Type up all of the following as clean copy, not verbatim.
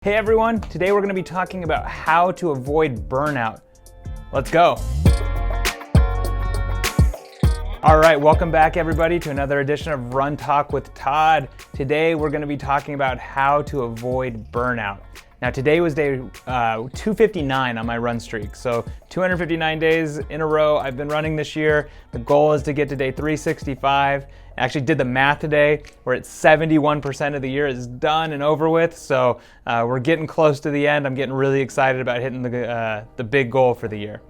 Hey everyone, today we're going to be talking about how to avoid burnout. Let's go. All right, welcome back everybody to another edition of Run Talk with Todd. Today we're going to be talking about how to avoid burnout. Now today was day 259 on my run streak, so 259 days in a row I've been running this year. The goal is to get to day 365. I actually did the math today. We're at 71% of the year is done and over with, so we're getting close to the end. I'm getting really excited about hitting the big goal for the year.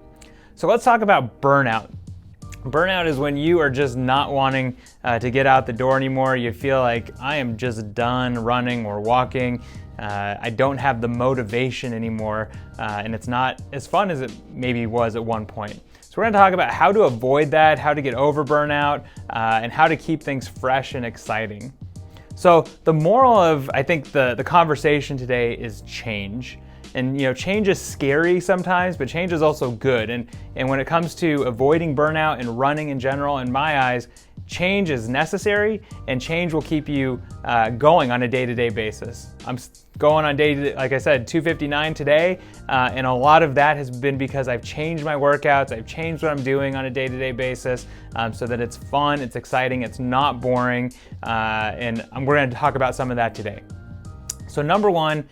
So let's talk about burnout. Burnout is when you are just not wanting to get out the door anymore. You feel like I am just done running or walking. I don't have the motivation anymore, and it's not as fun as it maybe was at one point. So we're going to talk about how to avoid that, how to get over burnout, and how to keep things fresh and exciting. So the moral of, I think, the conversation today is change. And change is scary sometimes, but change is also good. And when it comes to avoiding burnout and running in general, in my eyes, change is necessary, and change will keep you going on a day-to-day basis. I'm going on like I said, 259 today, and a lot of that has been because I've changed my workouts, I've changed what I'm doing on a day-to-day basis, so that it's fun, it's exciting, it's not boring, and we're going to talk about some of that today. So number one,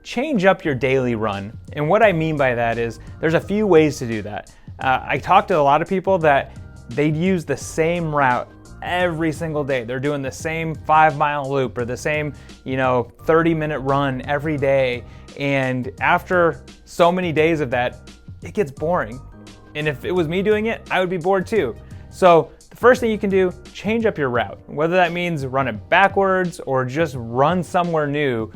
change up your daily run. And what I mean by that is there's a few ways to do that. I talk to a lot of people that they'd use the same route every single day. They're doing the same 5-mile loop or the same 30-minute run every day. And after so many days of that, it gets boring. And if it was me doing it, I would be bored too. So the first thing you can do, change up your route. Whether that means run it backwards or just run somewhere new.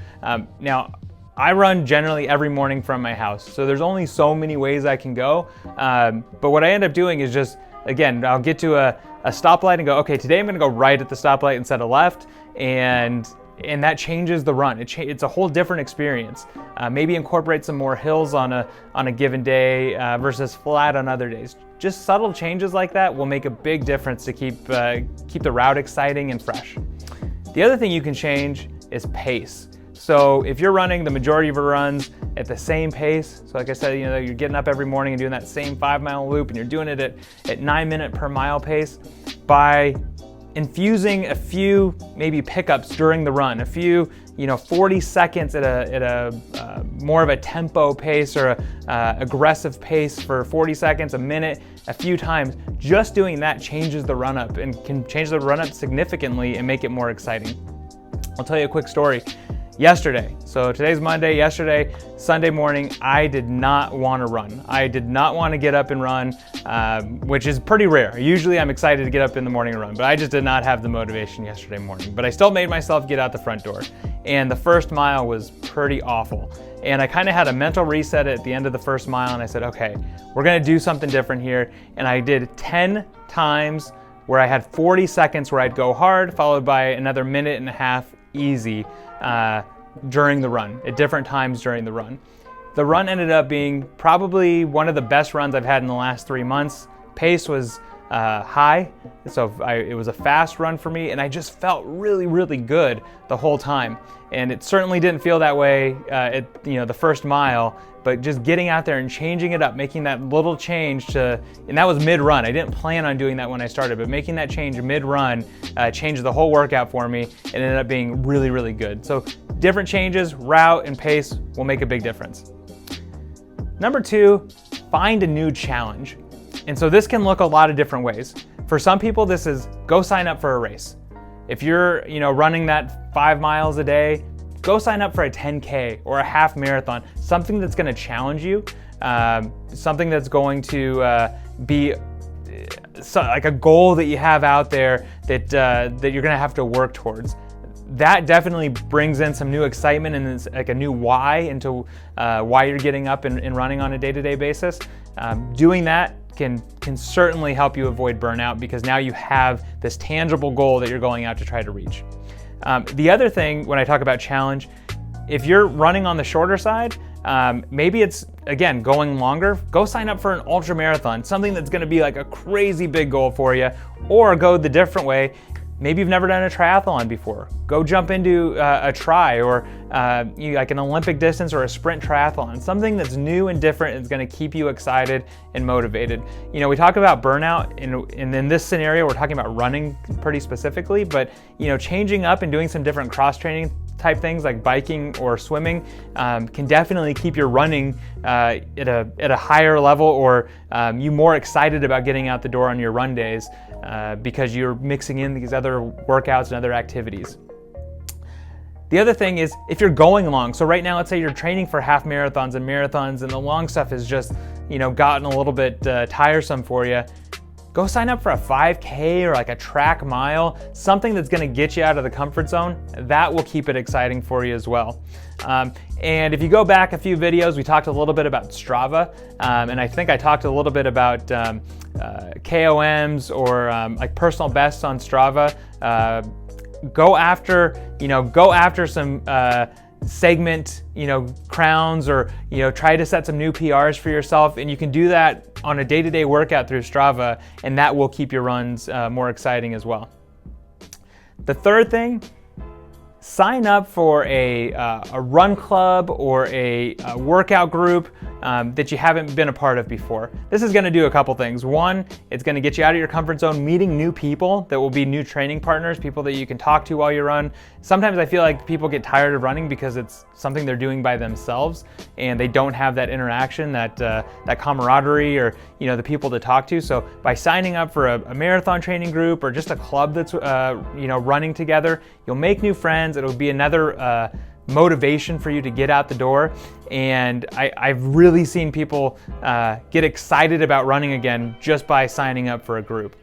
Now, I run generally every morning from my house, so there's only so many ways I can go. But what I end up doing is just, again, I'll get to a stoplight and go, okay, today I'm gonna go right at the stoplight instead of left, and that changes the run. It's a whole different experience. Maybe incorporate some more hills on a given day versus flat on other days. Just subtle changes like that will make a big difference to keep the route exciting and fresh. The other thing you can change is pace. So if you're running the majority of your runs at the same pace, so like I said, you're getting up every morning and doing that same 5-mile loop, and you're doing it at 9-minute per mile pace, by infusing a few maybe pickups during the run, a few 40 seconds at a more of a tempo pace or a aggressive pace for 40 seconds, a minute, a few times, just doing that changes the run up and can change the run up significantly and make it more exciting. I'll tell you a quick story. Yesterday, so today's Monday, yesterday, Sunday morning, I did not want to run. I did not want to get up and run, which is pretty rare. Usually I'm excited to get up in the morning and run, but I just did not have the motivation yesterday morning. But I still made myself get out the front door. And the first mile was pretty awful. And I kind of had a mental reset at the end of the first mile, and I said, okay, we're gonna do something different here. And I did 10 times where I had 40 seconds where I'd go hard, followed by another minute and a half easy during the run, at different times during the run. The run ended up being probably one of the best runs I've had in the last 3 months. Pace was high, so it was a fast run for me, and I just felt really, really good the whole time. And it certainly didn't feel that way at the first mile, but just getting out there and changing it up, making that little change and that was mid-run. I didn't plan on doing that when I started, but making that change mid-run changed the whole workout for me and ended up being really, really good. So different changes, route and pace will make a big difference. Number two, find a new challenge. And so this can look a lot of different ways. For some people, this is go sign up for a race. If you're running that 5 miles a day, go sign up for a 10K or a half marathon, something that's going to challenge you, something that's going to be like a goal that you have out there that you're going to have to work towards. That definitely brings in some new excitement and it's like a new why into why you're getting up and running on a day-to-day basis. Doing that can certainly help you avoid burnout because now you have this tangible goal that you're going out to try to reach. The other thing when I talk about challenge, if you're running on the shorter side, maybe it's, again, going longer. Go sign up for an ultra marathon, something that's gonna be like a crazy big goal for you, or go the different way. Maybe you've never done a triathlon before. Go jump into a tri or like an Olympic distance or a sprint triathlon. Something that's new and different is going to keep you excited and motivated. You know, we talk about burnout, and in this scenario, we're talking about running pretty specifically, but you know, changing up and doing some different cross training type things like biking or swimming can definitely keep your running at a higher level, or you more excited about getting out the door on your run days because you're mixing in these other workouts and other activities. The other thing is, if you're going long, so right now, let's say you're training for half marathons and the long stuff has just, you know, gotten a little bit tiresome for you, go sign up for a 5K or like a track mile, something that's gonna get you out of the comfort zone. That will keep it exciting for you as well. And if you go back a few videos, we talked a little bit about Strava, and I think I talked a little bit about KOMs or like personal bests on Strava. Go after some segment, you know, crowns, or, you know, try to set some new PRs for yourself, and you can do that on a day-to-day workout through Strava, and that will keep your runs more exciting as well. The third thing, sign up for a run club or a workout group that you haven't been a part of before. This is going to do a couple things. One, it's going to get you out of your comfort zone, meeting new people that will be new training partners, people that you can talk to while you run. Sometimes I feel like people get tired of running because it's something they're doing by themselves and they don't have that interaction, that camaraderie, or, you know, the people to talk to. So by signing up for a marathon training group or just a club that's you know, running together, you'll make new friends. It'll be another motivation for you to get out the door. And I've really seen people get excited about running again just by signing up for a group.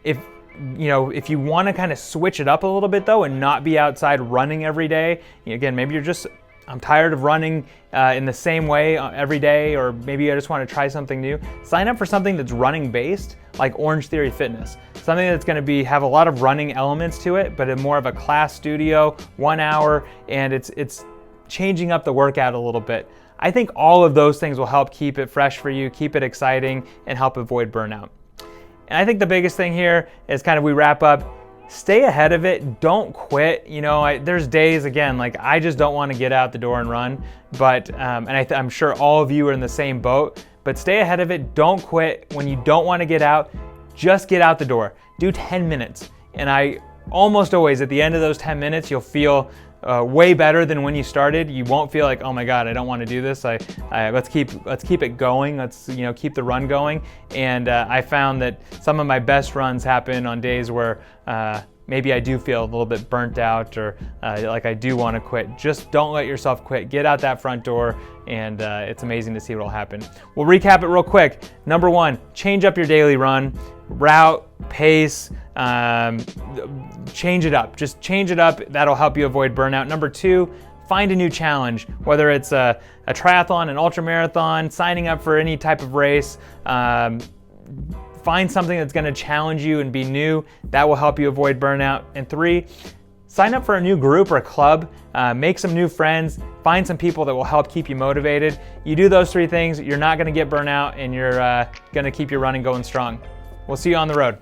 If you want to kind of switch it up a little bit though and not be outside running every day, again, maybe you're just, I'm tired of running in the same way every day, or maybe I just want to try something new. Sign up for something that's running based, like Orange Theory Fitness. Something that's going to have a lot of running elements to it, but more of a class studio, 1 hour, and it's changing up the workout a little bit. I think all of those things will help keep it fresh for you, keep it exciting, and help avoid burnout. And I think the biggest thing here is kind of, we wrap up, stay ahead of it. Don't quit. You know, there's days, again, like I just don't want to get out the door and run, but I'm sure all of you are in the same boat, but stay ahead of it. Don't quit. When you don't want to get out, just get out the door. Do 10 minutes. And I almost always, at the end of those 10 minutes, you'll feel way better than when you started. You won't feel like, oh my God, I don't want to do this. Let's keep it going. Let's, you know, keep the run going. And I found that some of my best runs happen on days where maybe I do feel a little bit burnt out, or like I do want to quit. Just don't let yourself quit. Get out that front door, and it's amazing to see what will happen. We'll recap it real quick. Number one, change up your daily run, route, pace, change it up. Just change it up. That'll help you avoid burnout. Number two, find a new challenge, whether it's a triathlon, an ultra marathon, signing up for any type of race. Find something that's going to challenge you and be new. That will help you avoid burnout. And three, sign up for a new group or a club. Make some new friends. Find some people that will help keep you motivated. You do those three things, you're not going to get burnout, and you're going to keep your running going strong. We'll see you on the road.